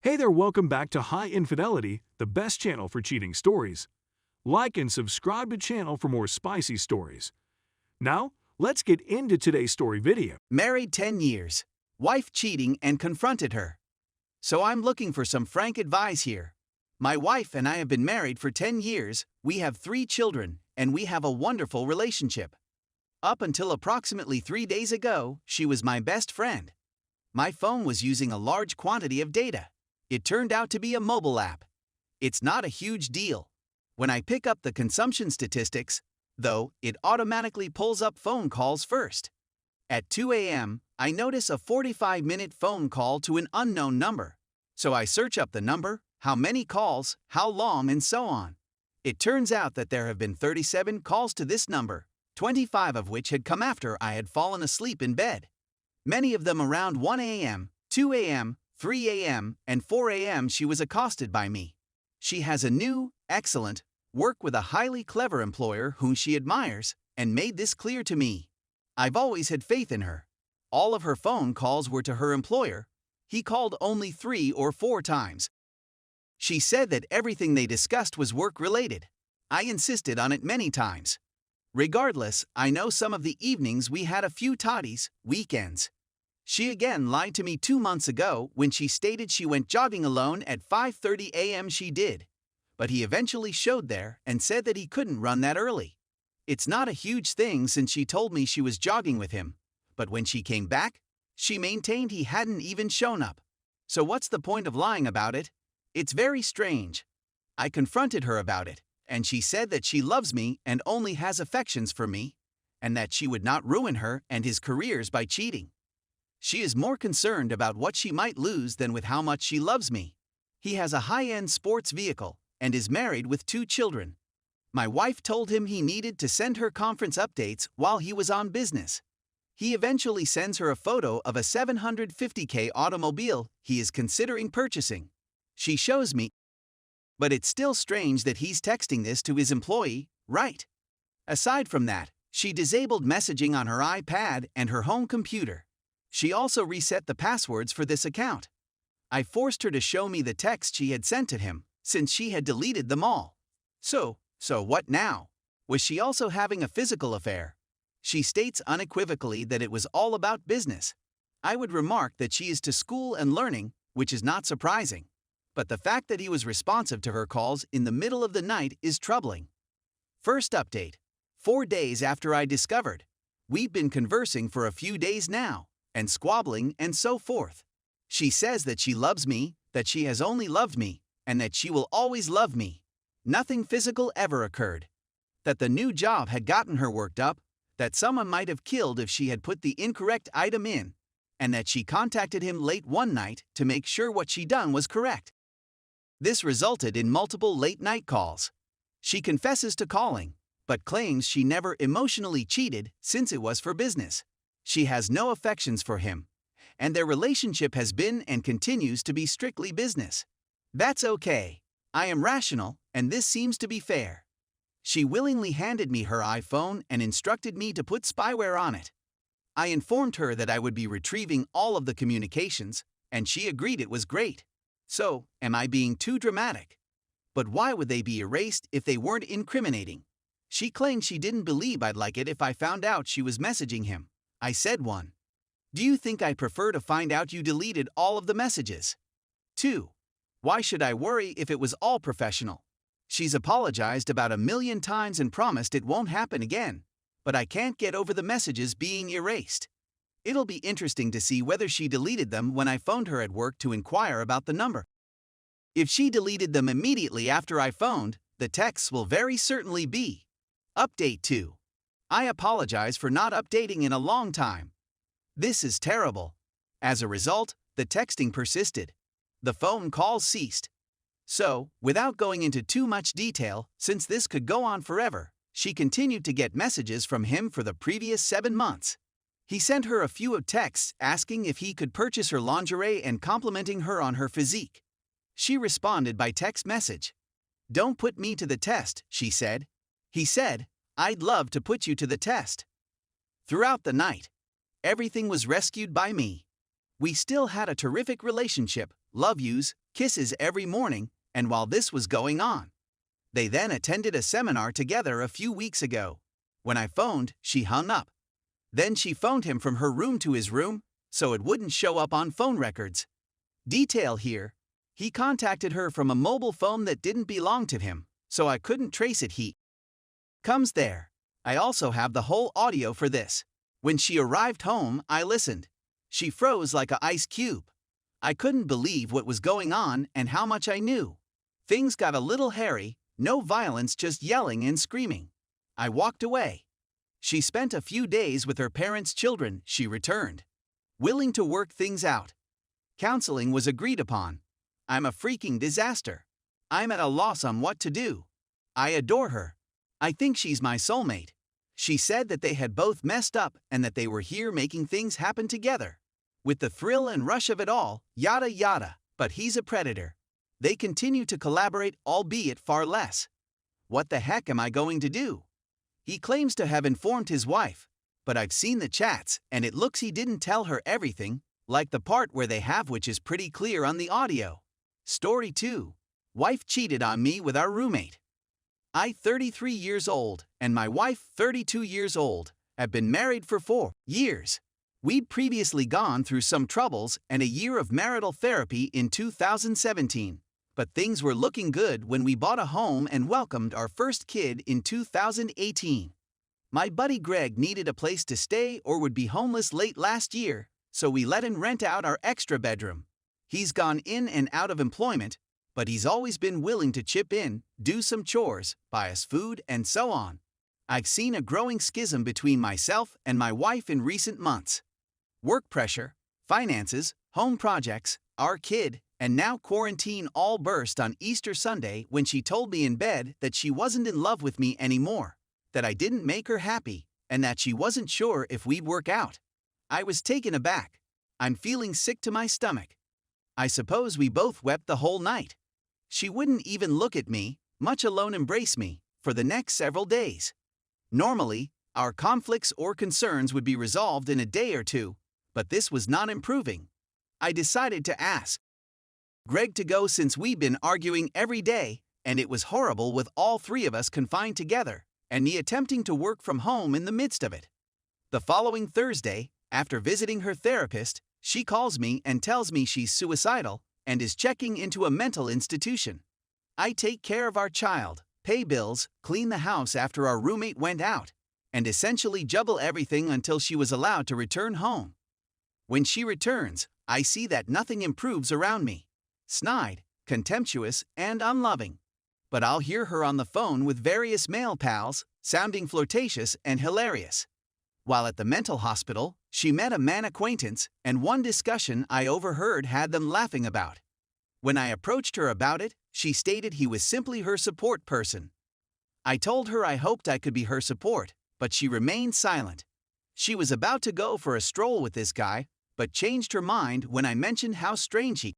Hey there, welcome back to High Infidelity, the best channel for cheating stories. Like and subscribe to channel for more spicy stories. Now, let's get into today's story video. Married 10 years. Wife cheating and confronted her. So I'm looking for some frank advice here. My wife and I have been married for 10 years, we have 3 children, and we have a wonderful relationship. Up until approximately 3 days ago, she was my best friend. My phone was using a large quantity of data. It turned out to be a mobile app. It's not a huge deal. When I pick up the consumption statistics, though, it automatically pulls up phone calls first. At 2 a.m., I notice a 45-minute phone call to an unknown number. So I search up the number, how many calls, how long, and so on. It turns out that there have been 37 calls to this number, 25 of which had come after I had fallen asleep in bed. Many of them around 1 a.m., 2 a.m., 3 a.m., and 4 a.m. she was accosted by me. She has a new, excellent, work with a highly clever employer whom she admires, and made this clear to me. I've always had faith in her. All of her phone calls were to her employer. He called only 3 or 4 times. She said that everything they discussed was work-related. I insisted on it many times. Regardless, I know some of the evenings we had a few toddies, weekends. She again lied to me 2 months ago when she stated she went jogging alone at 5:30 a.m. She did. But he eventually showed there and said that he couldn't run that early. It's not a huge thing since she told me she was jogging with him. But when she came back, she maintained he hadn't even shown up. So what's the point of lying about it? It's very strange. I confronted her about it, and she said that she loves me and only has affections for me, and that she would not ruin her and his careers by cheating. She is more concerned about what she might lose than with how much she loves me. He has a high-end sports vehicle and is married with 2 children. My wife told him he needed to send her conference updates while he was on business. He eventually sends her a photo of a $750K automobile he is considering purchasing. She shows me, but it's still strange that he's texting this to his employee, right? Aside from that, she disabled messaging on her iPad and her home computer. She also reset the passwords for this account. I forced her to show me the text she had sent to him, since she had deleted them all. So what now? Was she also having a physical affair? She states unequivocally that it was all about business. I would remark that she is to school and learning, which is not surprising. But the fact that he was responsive to her calls in the middle of the night is troubling. First update. 4 days after I discovered. We've been conversing for a few days now, and squabbling and so forth. She says that she loves me, that she has only loved me, and that she will always love me. Nothing physical ever occurred. That the new job had gotten her worked up, that someone might have killed if she had put the incorrect item in, and that she contacted him late one night to make sure what she done was correct. This resulted in multiple late-night calls. She confesses to calling, but claims she never emotionally cheated since it was for business. She has no affections for him, and their relationship has been and continues to be strictly business. That's okay. I am rational, and this seems to be fair. She willingly handed me her iPhone and instructed me to put spyware on it. I informed her that I would be retrieving all of the communications, and she agreed it was great. So, am I being too dramatic? But why would they be erased if they weren't incriminating? She claimed she didn't believe I'd like it if I found out she was messaging him. I said 1. Do you think I'd prefer to find out you deleted all of the messages? 2. Why should I worry if it was all professional? She's apologized about 1,000,000 times and promised it won't happen again, but I can't get over the messages being erased. It'll be interesting to see whether she deleted them when I phoned her at work to inquire about the number. If she deleted them immediately after I phoned, the texts will very certainly be. Update 2. I apologize for not updating in a long time. This is terrible. As a result, the texting persisted. The phone calls ceased. So, without going into too much detail, since this could go on forever, she continued to get messages from him for the previous 7 months. He sent her a few of texts asking if he could purchase her lingerie and complimenting her on her physique. She responded by text message. Don't put me to the test, she said. He said, I'd love to put you to the test. Throughout the night, everything was rescued by me. We still had a terrific relationship, love yous, kisses every morning, and while this was going on, they then attended a seminar together a few weeks ago. When I phoned, she hung up. Then she phoned him from her room to his room, so it wouldn't show up on phone records. Detail here: he contacted her from a mobile phone that didn't belong to him, so I couldn't trace it. He comes there. I also have the whole audio for this. When she arrived home, I listened. She froze like an ice cube. I couldn't believe what was going on and how much I knew. Things got a little hairy, no violence, just yelling and screaming. I walked away. She spent a few days with her parents' children. She returned, willing to work things out. Counseling was agreed upon. I'm a freaking disaster. I'm at a loss on what to do. I adore her. I think she's my soulmate. She said that they had both messed up and that they were here making things happen together. With the thrill and rush of it all, yada yada, but he's a predator. They continue to collaborate, albeit far less. What the heck am I going to do? He claims to have informed his wife, but I've seen the chats and it looks he didn't tell her everything, like the part where they have, which is pretty clear on the audio. Story 2. Wife cheated on me with our roommate. I, 33 years old, and my wife, 32 years old, have been married for 4 years. We'd previously gone through some troubles and a year of marital therapy in 2017, but things were looking good when we bought a home and welcomed our first kid in 2018. My buddy Greg needed a place to stay or would be homeless late last year, so we let him rent out our extra bedroom. He's gone in and out of employment, but he's always been willing to chip in, do some chores, buy us food, and so on. I've seen a growing schism between myself and my wife in recent months. Work pressure, finances, home projects, our kid, and now quarantine all burst on Easter Sunday when she told me in bed that she wasn't in love with me anymore, that I didn't make her happy, and that she wasn't sure if we'd work out. I was taken aback. I'm feeling sick to my stomach. I suppose we both wept the whole night. She wouldn't even look at me, much alone embrace me, for the next several days. Normally, our conflicts or concerns would be resolved in a day or two, but this was not improving. I decided to ask Greg to go since we've been arguing every day, and it was horrible with all 3 of us confined together, and me attempting to work from home in the midst of it. The following Thursday, after visiting her therapist, she calls me and tells me she's suicidal and is checking into a mental institution. I take care of our child, pay bills, clean the house after our roommate went out, and essentially juggle everything until she was allowed to return home. When she returns, I see that nothing improves around me. Snide, contemptuous, and unloving. But I'll hear her on the phone with various male pals, sounding flirtatious and hilarious. While at the mental hospital, she met a man acquaintance, and one discussion I overheard had them laughing about. When I approached her about it, she stated he was simply her support person. I told her I hoped I could be her support, but she remained silent. She was about to go for a stroll with this guy, but changed her mind when I mentioned how strange he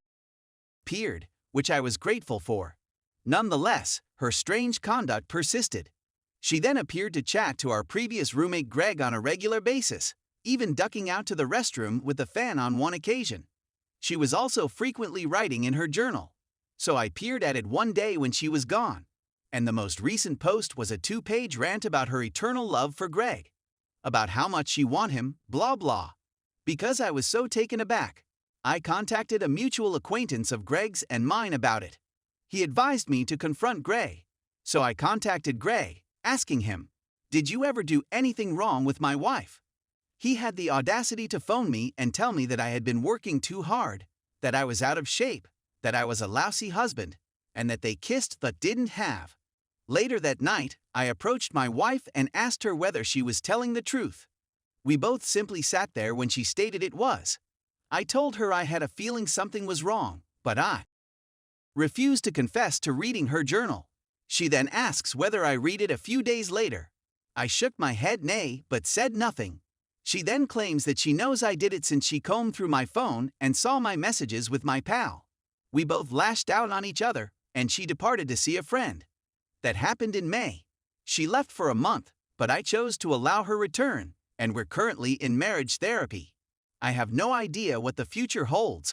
appeared, which I was grateful for. Nonetheless, her strange conduct persisted. She then appeared to chat to our previous roommate Greg on a regular basis, even ducking out to the restroom with the fan on one occasion. She was also frequently writing in her journal, so I peered at it one day when she was gone, and the most recent post was a 2-page rant about her eternal love for Greg, about how much she want him, blah blah. Because I was so taken aback, I contacted a mutual acquaintance of Greg's and mine about it. He advised me to confront Greg, so I contacted Greg, asking him, "Did you ever do anything wrong with my wife?" He had the audacity to phone me and tell me that I had been working too hard, that I was out of shape, that I was a lousy husband, and that they kissed but didn't have. Later that night, I approached my wife and asked her whether she was telling the truth. We both simply sat there when she stated it was. I told her I had a feeling something was wrong, but I refused to confess to reading her journal. She then asks whether I read it a few days later. I shook my head nay, but said nothing. She then claims that she knows I did it since she combed through my phone and saw my messages with my pal. We both lashed out on each other, and she departed to see a friend. That happened in May. She left for a month, but I chose to allow her return, and we're currently in marriage therapy. I have no idea what the future holds.